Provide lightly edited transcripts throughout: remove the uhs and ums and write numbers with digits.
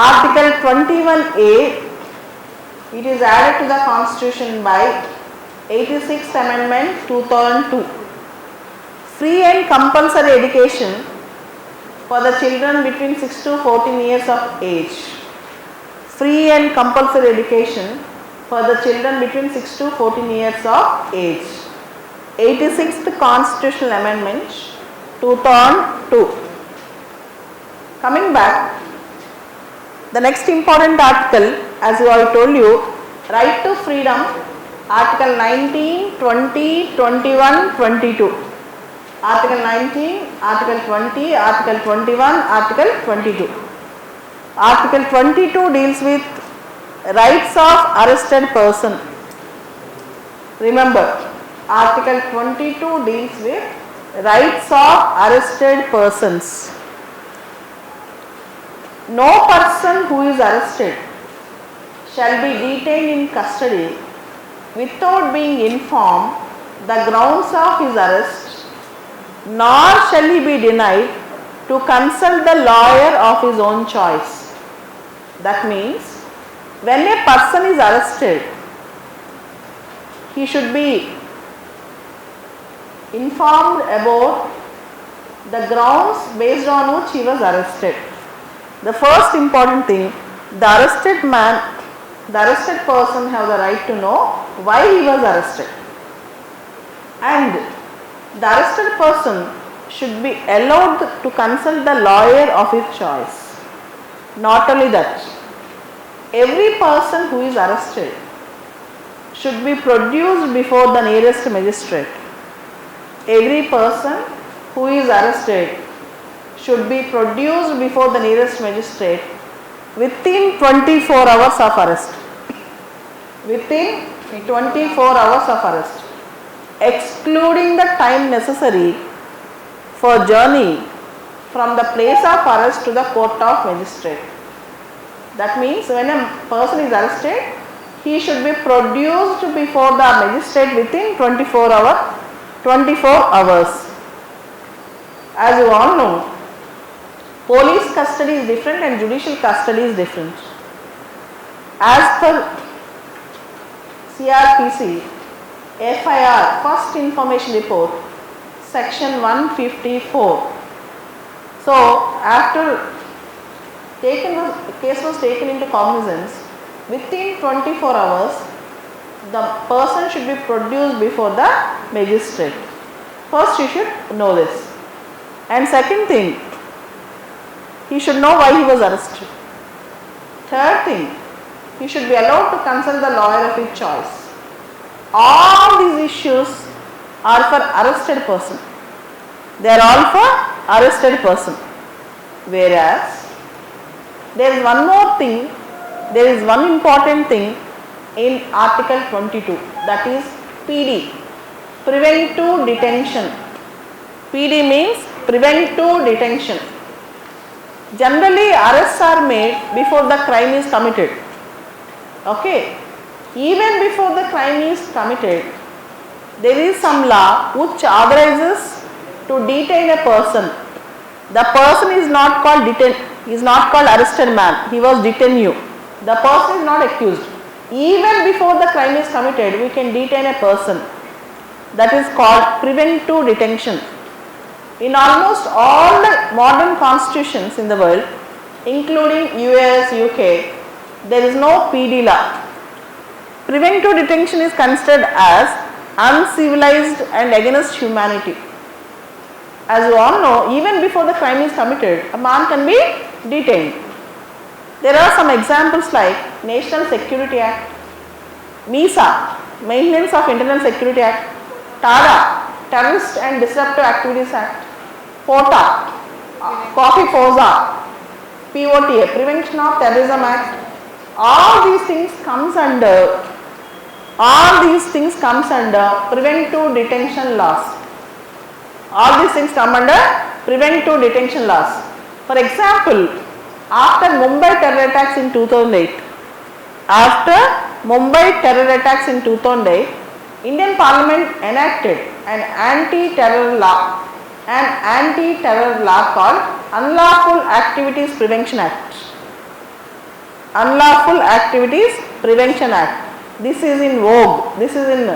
Article 21A, it is added to the Constitution by 86th Amendment 2002. Free and compulsory education for the children between 6 to 14 years of age. Free and compulsory education for the children between 6 to 14 years of age. 86th Constitutional Amendment 2002. Coming back, the next important article, as I told you, right to freedom, Article 19, 20, 21, 22. Article 19, Article 20, Article 21, Article 22. Article 22 deals with rights of arrested person. Remember, Article 22 deals with rights of arrested persons. No person who is arrested shall be detained in custody without being informed the grounds of his arrest, nor shall he be denied to consult the lawyer of his own choice. That means, when a person is arrested, he should be informed about the grounds based on which he was arrested. The first important thing, the arrested person has the right to know why he was arrested, and the arrested person should be allowed to consult the lawyer of his choice. Not only that, every person who is arrested should be produced before the nearest magistrate. Every person who is arrested should be produced before the nearest magistrate within 24 hours of arrest. Within 24 hours of arrest, excluding the time necessary for journey from the place of arrest to the court of magistrate. That means when a person is arrested, he should be produced before the magistrate within 24 hours. As you all know, police custody is different and judicial custody is different. As per CRPC, FIR, First Information Report, Section 154. So, after the case was taken into cognizance, within 24 hours, the person should be produced before the magistrate. First, you should know this. And second thing, he should know why he was arrested. Third thing, he should be allowed to consult the lawyer of his choice. All these issues are for arrested person. They are all for arrested person. Whereas, there is one more thing, there is one important thing in Article 22, that is PD, Preventive Detention. PD means Preventive Detention. Generally, arrests are made before the crime is committed. Okay. Even before the crime is committed, there is some law which authorizes to detain a person. The person is not called arrested man, he was detaining. The person is not accused. Even before the crime is committed, we can detain a person. That is called preventive detention. In almost all the modern constitutions in the world, including US, UK, there is no PD law. Preventive detention is considered as uncivilized and against humanity. As you all know, even before the crime is committed, a man can be detained. There are some examples like National Security Act, MISA, Maintenance of Internal Security Act, TADA, Terrorist and Disruptive Activities Act, POTA, Coffee POSA, POTA, Prevention of Terrorism Act. All these things comes under preventive detention laws. All these things come under preventive detention laws. For example, after Mumbai terror attacks in 2008, Indian Parliament enacted an anti-terror law called Unlawful Activities Prevention Act. Unlawful Activities Prevention Act. This is in vogue. This is in,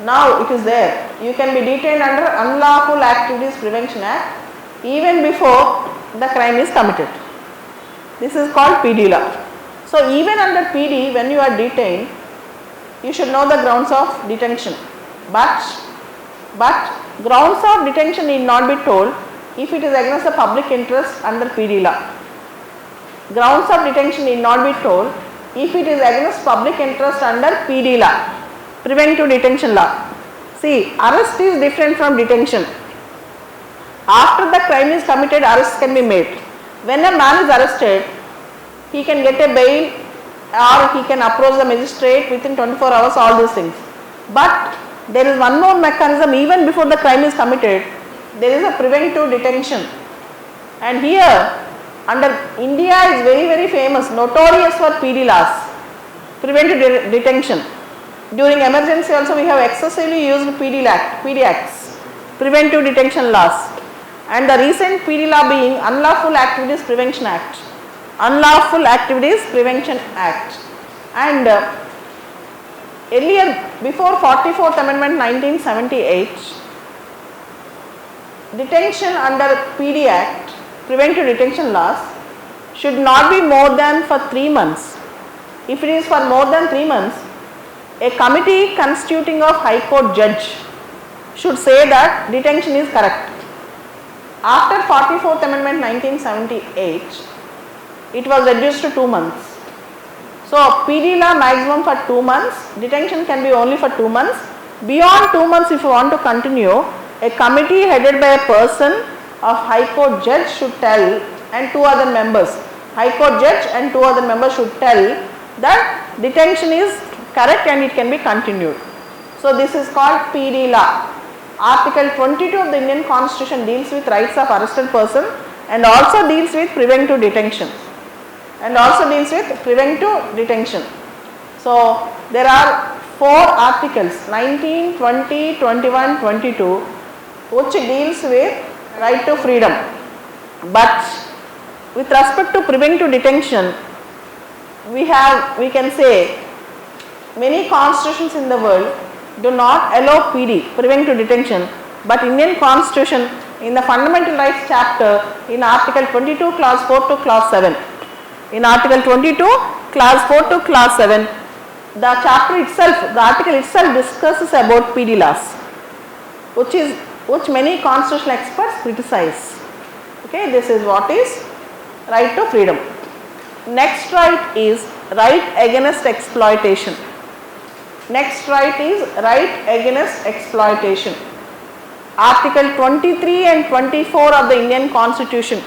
now it is there. You can be detained under Unlawful Activities Prevention Act even before the crime is committed. This is called PD law. So even under PD, when you are detained, you should know the grounds of detention. But grounds of detention need not be told if it is against the public interest under PD law. Grounds of detention need not be told if it is against public interest under PD law, preventive detention law. See, arrest is different from detention. After the crime is committed, arrest can be made. When a man is arrested, he can get a bail or he can approach the magistrate within 24 hours, all these things. But there is one more mechanism. Even before the crime is committed, there is a preventive detention. And here, under India is very famous, notorious for PD laws, preventive detention. During emergency also we have excessively used PD acts, preventive detention laws. And the recent PD law being Unlawful Activities Prevention Act. Unlawful Activities Prevention Act. And earlier, before 44th Amendment 1978, detention under PD Act, preventive detention laws, should not be more than for 3 months. If it is for more than 3 months, a committee constituting of High Court judge should say that detention is correct. After 44th Amendment 1978, it was reduced to 2 months. So PD law maximum for 2 months, detention can be only for 2 months. Beyond 2 months, if you want to continue, a committee headed by a person of High Court judge should tell, and 2 other members, High Court judge and 2 other members should tell that detention is correct and it can be continued. So this is called PD law. Article 22 of the Indian Constitution deals with rights of arrested person and also deals with preventive detention. So there are 4 articles, 19, 20, 21, 22, which deals with right to freedom. But with respect to preventive detention, we can say many constitutions in the world do not allow PD, preventive detention, but Indian Constitution in the Fundamental Rights chapter in Article 22 clause 4 to clause 7. In Article 22 clause 4 to clause 7, the article itself discusses about PD laws, which many constitutional experts criticize. Okay, this is what is right to freedom. Next right is right against exploitation. Article 23 and 24 of the Indian Constitution.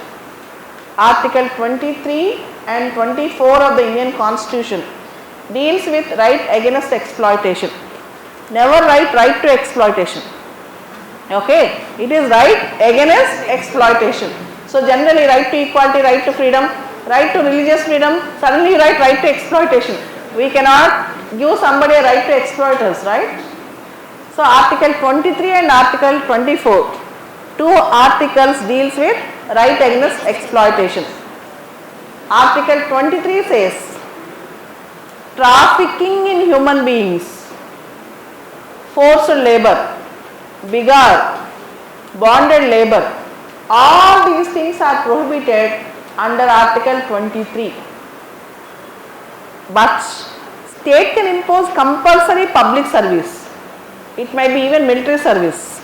Article 23 and 24 of the Indian Constitution deals with right against exploitation. Never write right to exploitation. Okay, it is right against exploitation. So generally right to equality, right to freedom, right to religious freedom, suddenly you write right to exploitation. We cannot give somebody a right to exploit us, right? So Article 23 and Article 24, 2 articles deals with right against exploitation. Article 23 says, trafficking in human beings, forced labor, begar, bonded labor, all these things are prohibited under Article 23. But state can impose compulsory public service. It might be even military service.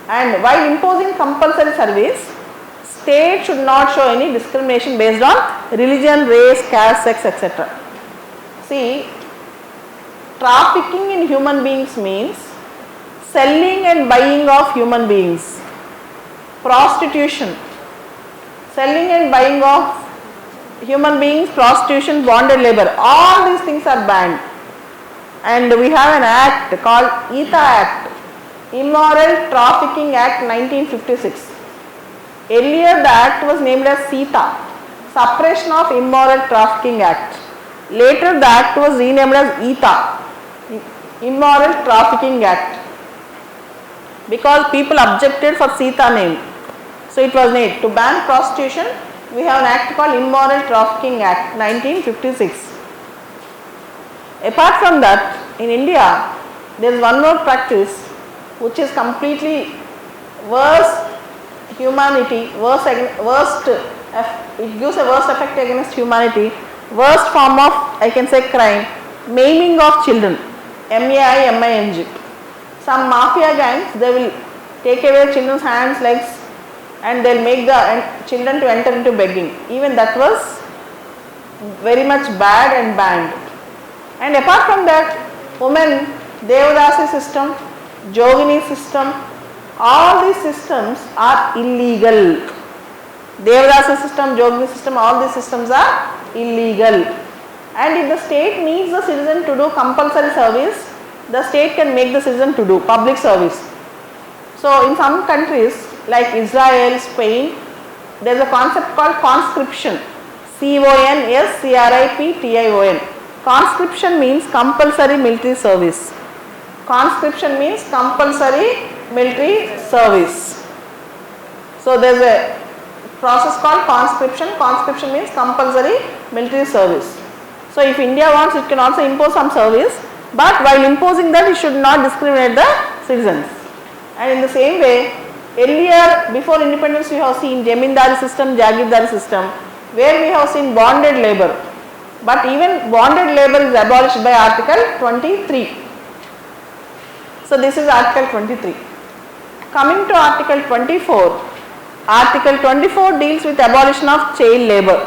And while imposing compulsory service, state should not show any discrimination based on religion, race, caste, sex, etc. See, trafficking in human beings means selling and buying of human beings. Prostitution, selling and buying of human beings, prostitution, bonded labor, all these things are banned. And we have an act called ETA Act, Immoral Trafficking Act 1956. Earlier the act was named as SITA, Suppression of Immoral Trafficking Act. Later the act was renamed as ETA, Immoral Trafficking Act, because people objected for SITA name. So it was made to ban prostitution, we have an act called Immoral Trafficking Act 1956. Apart from that, in India, there is one more practice which is completely worst humanity, it gives a worst effect against humanity, worst form of, I can say, crime, maiming of children, MAIMING. Some mafia gangs, they will take away children's hands, legs, and they will make the children to enter into begging. Even that was very much bad and banned. And apart from that, women, Devadasi system, Jogini system, all these systems are illegal. Devadasi system, Jogini system, all these systems are illegal. And if the state needs the citizen to do compulsory service, the state can make the citizen to do public service. So in some countries like Israel, Spain, there is a concept called conscription. CONSCRIPTION. Conscription means compulsory military service. Conscription means compulsory military service. So there is a process called conscription. Conscription means compulsory military service. So if India wants, it can also impose some service, but while imposing that, it should not discriminate the citizens. And in the same way, earlier, before independence, we have seen Jamindari system, Jagirdari system, where we have seen bonded labor. But even bonded labor is abolished by Article 23. So this is Article 23. Coming to Article 24, Article 24 deals with abolition of child labor.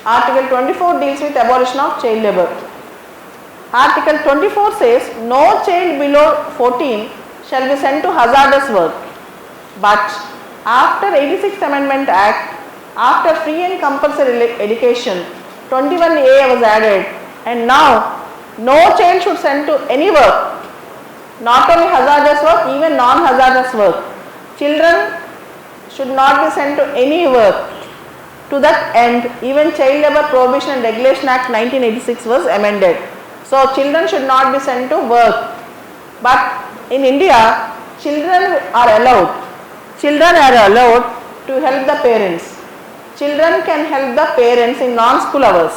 Article 24 deals with abolition of child labor. Article 24 says no child below 14 shall be sent to hazardous work. But after 86th Amendment Act, after free and compulsory education, 21A was added, and now no child should send to any work, not only hazardous work, even non-hazardous work. Children should not be sent to any work. To that end, even Child Labour Prohibition and Regulation Act 1986 was amended. So children should not be sent to work. But in India, children are allowed to help the parents. Children can help the parents in non-school hours.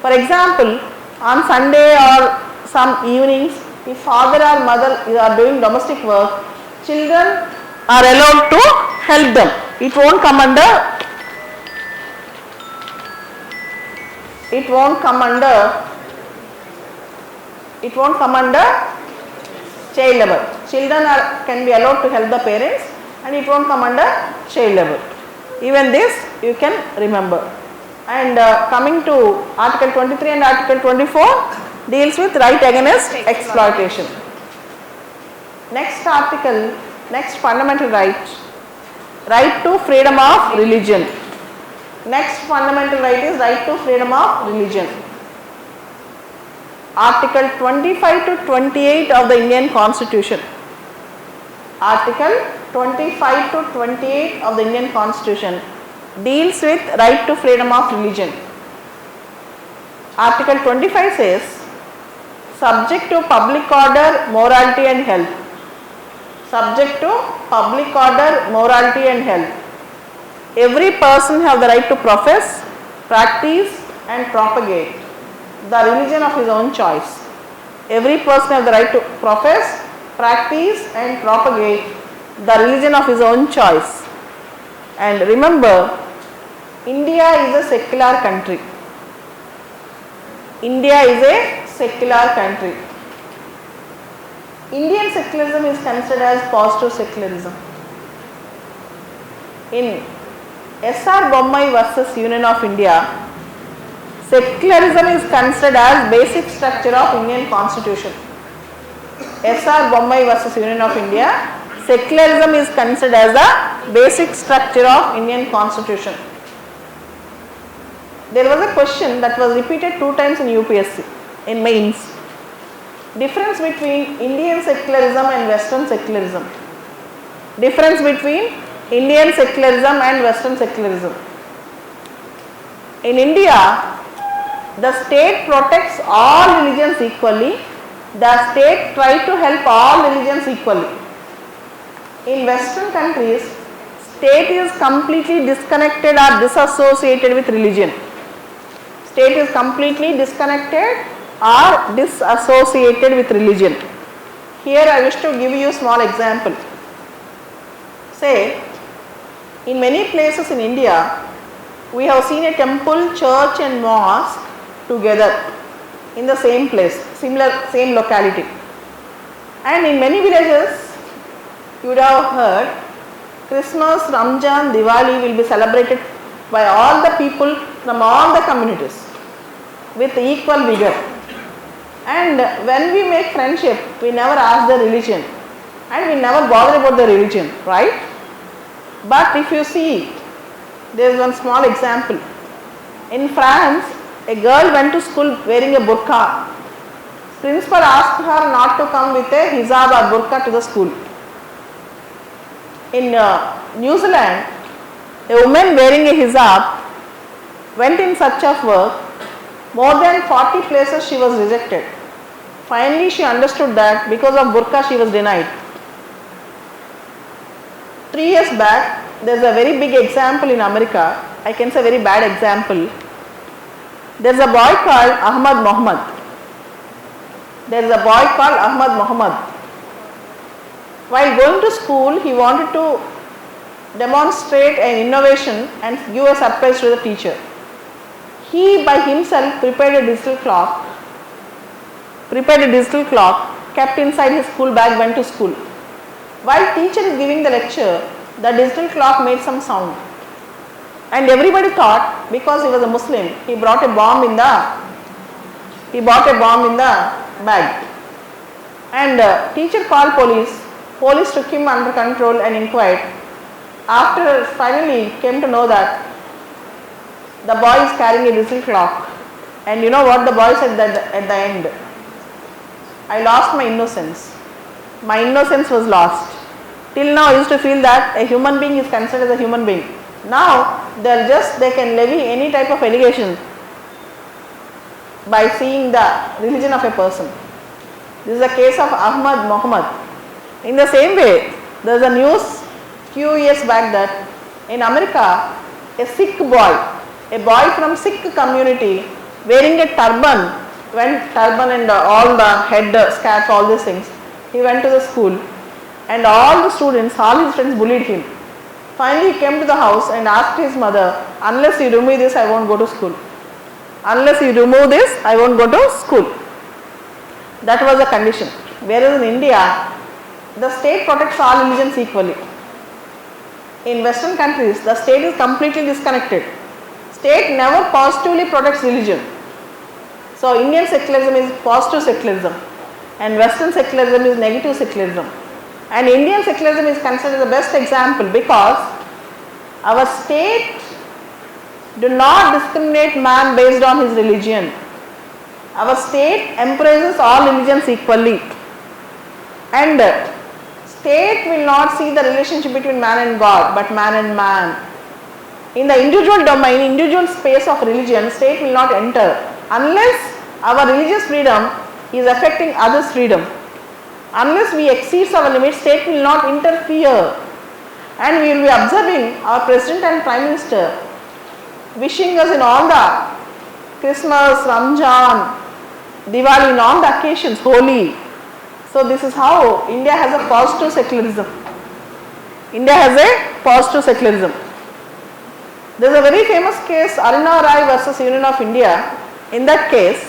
For example, on Sunday or some evenings, if father or mother are doing domestic work, children are allowed to help them. It won't come under child labour. Children can be allowed to help the parents, and it won't come under child labour. Even this you can remember. And coming to Article 23 and Article 24 deals with right against exploitation. Next article, next fundamental right to freedom of religion. Next fundamental right is right to freedom of religion. Article 25 to 28 of the Indian Constitution. Article 25 to 28 of the Indian Constitution deals with right to freedom of religion. Article 25 says, subject to public order, morality and health. Subject to public order, morality and health. Every person have the right to profess, practice and propagate the religion of his own choice. Every person have the right to profess, practice and propagate the religion of his own choice. And remember, India is a secular country. India is a secular country. Indian secularism is considered as positive secularism. In S.R. Bommai versus Union of India, secularism is considered as basic structure of Indian Constitution. S.R. Bommai versus Union of India, secularism is considered as the basic structure of Indian Constitution. There was a question that was repeated 2 times in UPSC, in mains. Difference between Indian secularism and Western secularism. Difference between Indian secularism and Western secularism. In India, the state protects all religions equally. The state tries to help all religions equally. In Western countries, state is completely disconnected or disassociated with religion. State is completely disconnected or disassociated with religion. Here I wish to give you a small example. Say, in many places in India, we have seen a temple, church and mosque together in the same place, same locality. And in many villages, you would have heard Christmas, Ramjan, Diwali will be celebrated by all the people from all the communities with equal vigor. And when we make friendship, we never ask the religion and we never bother about the religion, right? But if you see, there is one small example. In France, a girl went to school wearing a burqa. Principal asked her not to come with a hijab or burqa to the school. In New Zealand, a woman wearing a hijab went in search of work. More than 40 places she was rejected. Finally, she understood that because of burqa she was denied. 3 years back, there is a very big example in America. I can say very bad example. There is a boy called Ahmad Muhammad. While going to school, he wanted to demonstrate an innovation and give a surprise to the teacher. He by himself prepared a digital clock, kept inside his school bag, went to school. While teacher is giving the lecture, the digital clock made some sound. And everybody thought, because he was a Muslim, he brought a bomb in the bag. And teacher called police. Police took him under control and inquired. After finally came to know that the boy is carrying a digital clock. And you know what the boy said at the end? I lost my innocence. My innocence was lost. Till now I used to feel that a human being is considered as a human being. Now they can levy any type of allegation by seeing the religion of a person. This is a case of Ahmad Muhammad. In the same way, there is a news few years back that in America, a Sikh boy, from Sikh community wearing a turban and all the head scarf, all these things, he went to the school and all the students, all his friends bullied him. Finally he came to the house and asked his mother, unless you remove this, I won't go to school. Unless you remove this, I won't go to school. That was the condition. Whereas in India, the state protects all religions equally. In Western countries, the state is completely disconnected. State never positively protects religion. So Indian secularism is positive secularism and Western secularism is negative secularism. And Indian secularism is considered the best example because our state do not discriminate man based on his religion. Our state embraces all religions equally. And state will not see the relationship between man and God, but man and man. In the individual domain, individual space of religion, state will not enter unless our religious freedom is affecting others' freedom. Unless we exceed our limits, state will not interfere. And we will be observing our President and Prime Minister wishing us in all the Christmas, Ramjan, Diwali, in all the occasions, Holi. So this is how India has a positive secularism. There is a very famous case, Aruna Rai versus Union of India. In that case,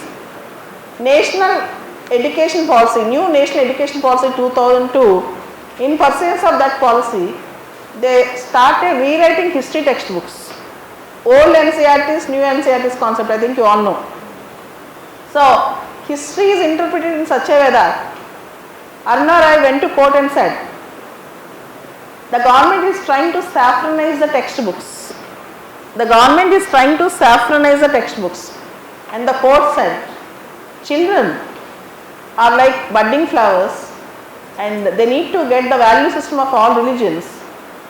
National Education Policy, new National Education Policy 2002, in pursuance of that policy, they started rewriting history textbooks. Old NCERTs, new NCERTs concept, I think you all know. So, history is interpreted in such a way that Aruna Rai went to court and said, the government is trying to saffronize the textbooks. And the court said, children are like budding flowers and they need to get the value system of all religions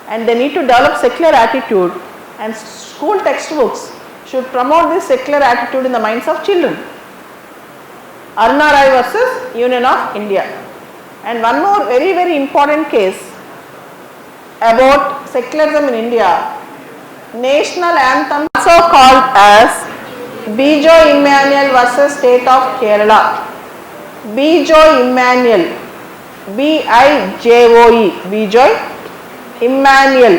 and they need to develop secular attitude, and school textbooks should promote this secular attitude in the minds of children. Aruna Rai versus Union of India. And one more very, very important case. about secularism in India. National anthem also called as Bijo Emmanuel versus State of Kerala. Bijo Emmanuel, B-I-J-O-E, Bijo Emmanuel,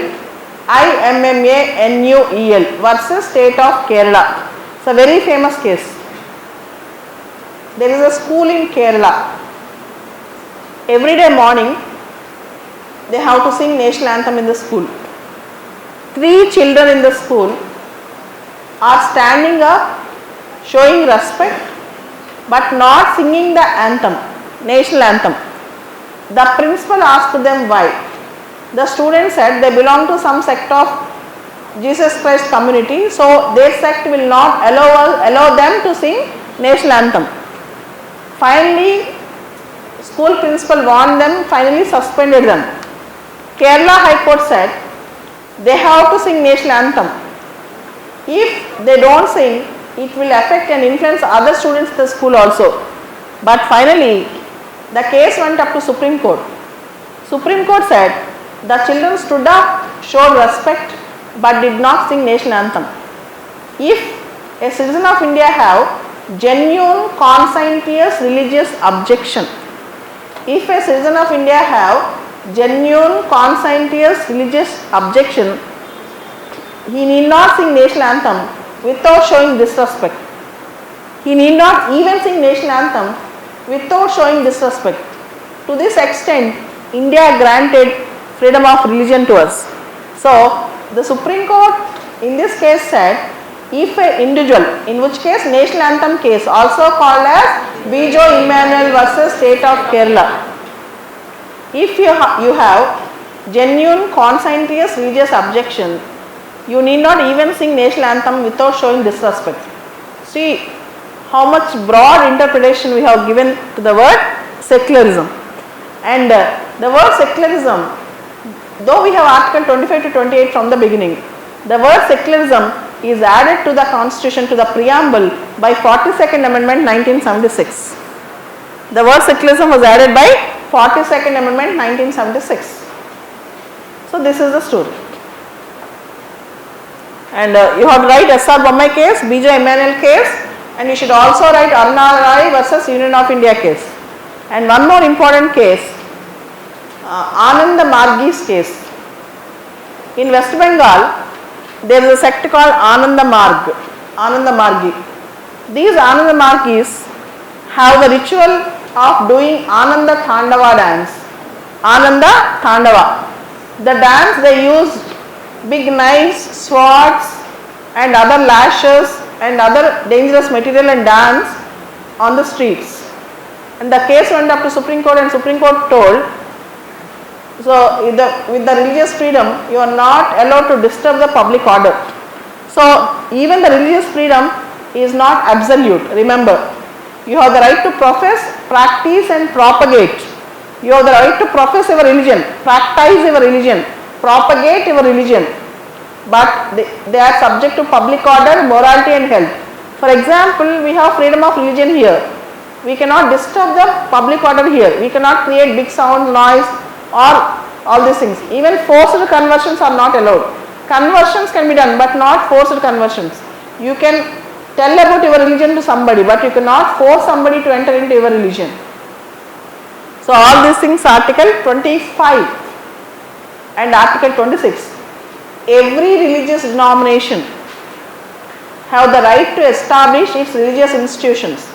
I-M-M-A-N-U-E-L versus State of Kerala. It's a very famous case. There is a school in Kerala. Every day morning, they have to sing national anthem in the school. 3 children in the school are standing up, showing respect, but not singing the anthem, national anthem. The principal asked them why. The students said they belong to some sect of Jesus Christ community, so their sect will not allow them to sing national anthem. Finally, school principal warned them, finally suspended them. Kerala High Court said they have to sing national anthem. If they don't sing, it will affect and influence other students in the school also. But finally, the case went up to Supreme Court. Supreme Court said the children stood up, showed respect, but did not sing national anthem. If a citizen of India have genuine conscientious religious objection, if a citizen of India have genuine conscientious religious objection, he need not sing national anthem without showing disrespect. He need not even sing national anthem without showing disrespect. To this extent, India granted freedom of religion to us. So, the Supreme Court in this case said, if an individual, in which case national anthem case also called as Bijo Emmanuel versus State of Kerala, if you have genuine conscientious religious objection, you need not even sing national anthem without showing disrespect. See how much broad interpretation we have given to the word secularism. And the word secularism, though we have article 25 to 28 from the beginning, the word secularism is added to the constitution, to the preamble by 42nd Amendment 1976. The word secularism was added by 42nd Amendment 1976. So this is the story. And you have to write S.R. Bommai case, Bijo Emmanuel case, and you should also write Aruna Rai versus Union of India case. And one more important case, Ananda Margi's case. In West Bengal, there is a sect called Ananda Margi. These Ananda Margis have the ritual of doing Ananda Tandava dance. Ananda Tandava. The dance, they use big knives, swords and other lashes and other dangerous material and dance on the streets. And the case went up to Supreme Court, and Supreme Court told, so with the religious freedom, you are not allowed to disturb the public order. So even the religious freedom is not absolute. Remember, you have the right to profess, practice and propagate. You have the right to profess your religion, practice your religion, propagate your religion, but they are subject to public order, morality and health. For example, we have freedom of religion here. We cannot disturb the public order here. We cannot create big sound, noise or all these things. Even forced conversions are not allowed. Conversions can be done, but not forced conversions. You can tell about your religion to somebody, but you cannot force somebody to enter into your religion. So all these things, Article 25 and Article 26. Every religious denomination have the right to establish its religious institutions.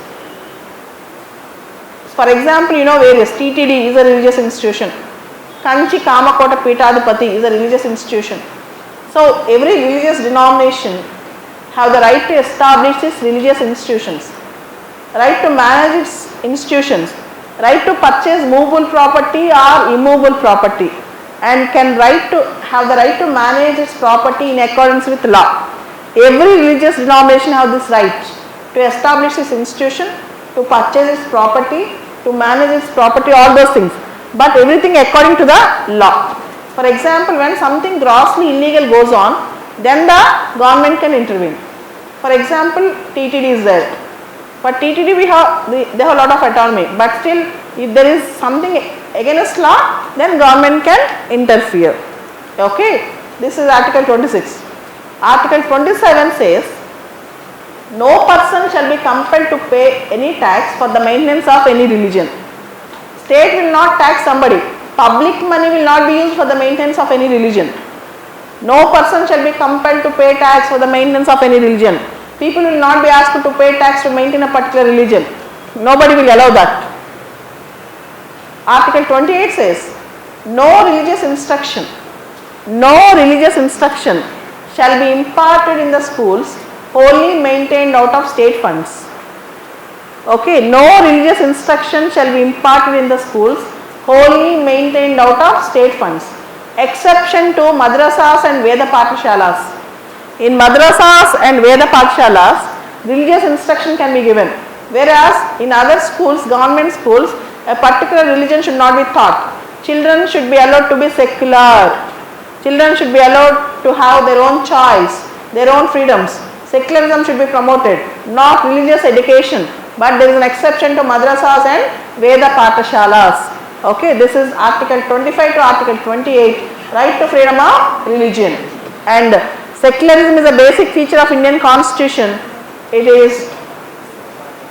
For example, you know various, TTD is a religious institution. Kanchi Kamakota Pitadipati is a religious institution. So every religious denomination have the right to establish its religious institutions, right to manage its institutions, right to purchase movable property or immovable property, and can have the right to manage its property in accordance with law. Every religious denomination have this right to establish its institution, to purchase its property, to manage its property, all those things, but everything according to the law. For example, when something grossly illegal goes on, then the government can intervene. For example, TTD is there. For TTD they have a lot of autonomy, but still if there is something against law, then government can interfere. Okay, this is Article 26. Article 27 says, no person shall be compelled to pay any tax for the maintenance of any religion. State will not tax somebody. Public money will not be used for the maintenance of any religion. No person shall be compelled to pay tax for the maintenance of any religion. People will not be asked to pay tax to maintain a particular religion. Nobody will allow that. Article 28 says, no religious instruction shall be imparted in the schools wholly maintained out of state funds. Okay, no religious instruction shall be imparted in the schools wholly maintained out of state funds. Exception to madrasas and Veda Pathshalas. In madrasas and Veda Pathshalas, religious instruction can be given. Whereas in other schools, government schools, a particular religion should not be taught. Children should be allowed to be secular. Children should be allowed to have their own choice, their own freedoms. Secularism should be promoted, not religious education. But there is an exception to madrasas and Veda Pathshalas. Okay, this is Article 25 to Article 28, right to freedom of religion. And secularism is a basic feature of Indian Constitution. It is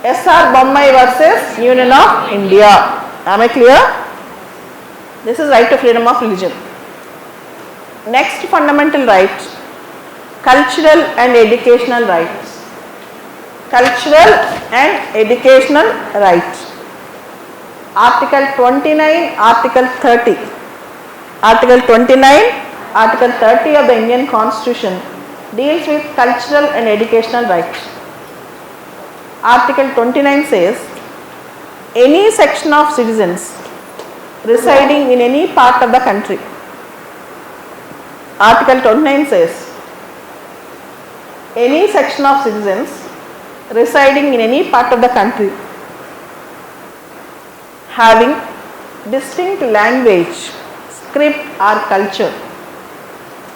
S.R. Bommai versus Union of India. Am I clear? This is right to freedom of religion. Next fundamental right, cultural and educational rights. Cultural and educational rights. Article 29, Article 30. Article 29, Article 30 of the Indian Constitution deals with cultural and educational rights. Article 29 says, any section of citizens residing in any part of the country. Article 29 says, any section of citizens residing in any part of the country having distinct language, script or culture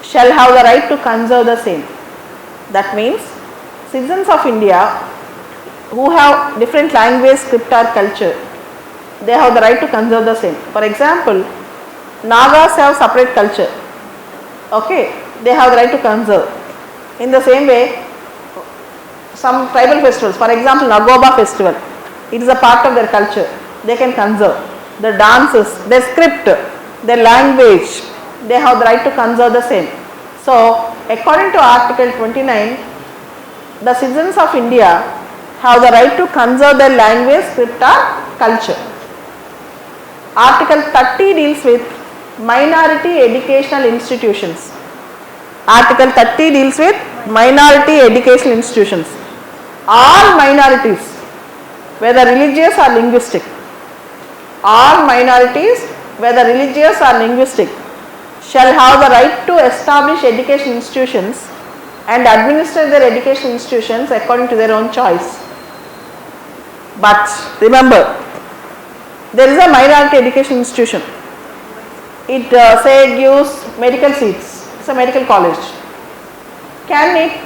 shall have the right to conserve the same. That means citizens of India who have different language, script or culture, they have the right to conserve the same. For example, Nagas have separate culture. Okay, they have the right to conserve. In the same way, some tribal festivals, for example, Nagoba festival, it is a part of their culture. They can conserve. The dances, their script, their language, they have the right to conserve the same. So, according to Article 29, the citizens of India have the right to conserve their language, script or culture. Article 30 deals with minority educational institutions. Article 30 deals with minority educational institutions. All minorities, whether religious or linguistic, all minorities, whether religious or linguistic, shall have the right to establish education institutions and administer their education institutions according to their own choice. But remember, there is a minority education institution. It say gives medical seats. It's a medical college. Can it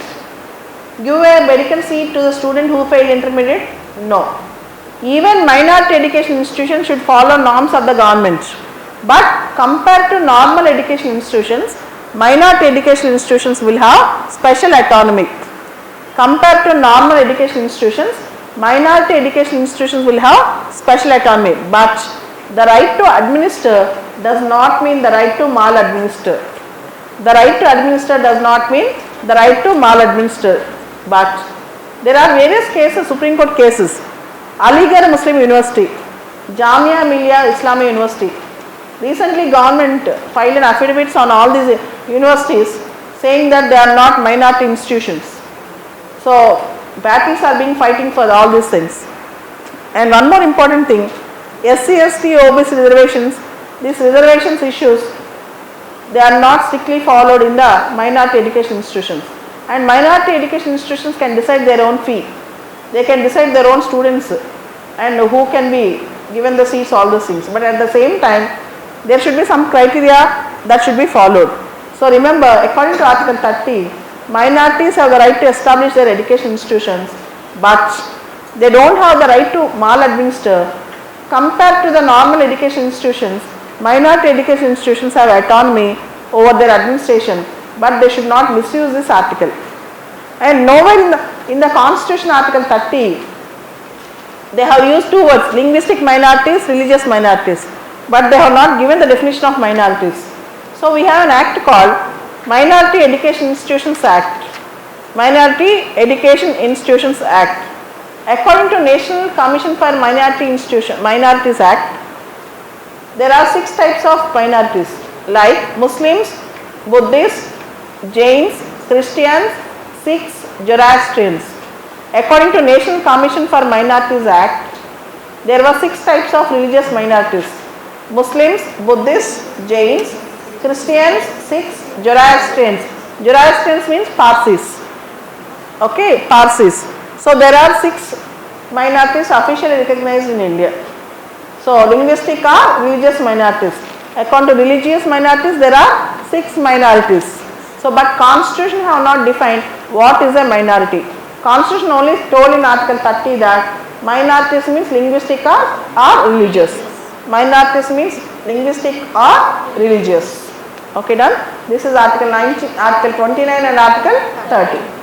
give a medical seat to the student who failed intermediate? No. Even minority education institutions should follow norms of the government. But compared to normal education institutions, minority education institutions will have special autonomy. Compared to normal education institutions, minority education institutions will have special autonomy. But the right to administer does not mean the right to maladminister. The right to administer does not mean the right to maladminister. But there are various cases, Supreme Court cases. Aligarh Muslim University, Jamia Millia Islamic University. Recently government filed an affidavits on all these universities saying that they are not minority institutions. So battles are being fighting for all these things. And one more important thing, SC, ST, OBC reservations, these reservations issues, they are not strictly followed in the minority education institutions. And minority education institutions can decide their own fee. They can decide their own students and who can be given the seats, all those things. But at the same time, there should be some criteria that should be followed. So remember, according to Article 30, minorities have the right to establish their education institutions, but they don't have the right to maladminister. Compared to the normal education institutions, minority education institutions have autonomy over their administration, but they should not misuse this article. And nowhere in the Constitution Article 30, they have used two words, linguistic minorities, religious minorities, but they have not given the definition of minorities. So we have an act called Minority Education Institutions Act. Minority Education Institutions Act. According to National Commission for Minorities Act, there are 6 types of minorities like Muslims, Buddhists, Jains, Christians, Sikhs, Zoroastrians. According to National Commission for Minorities Act, there were 6 types of religious minorities: Muslims, Buddhists, Jains, Christians, Sikhs, Zoroastrians. Zoroastrians means Parsis. Okay, Parsis. So there are 6 minorities officially recognized in India. So linguistic or religious minorities. According to religious minorities, there are 6 minorities. So but Constitution have not defined what is a minority. Constitution only told in Article 30 that minorities means linguistic or religious. Minorities means linguistic or religious. Okay, done. This is Article 19, Article 29 and Article 30.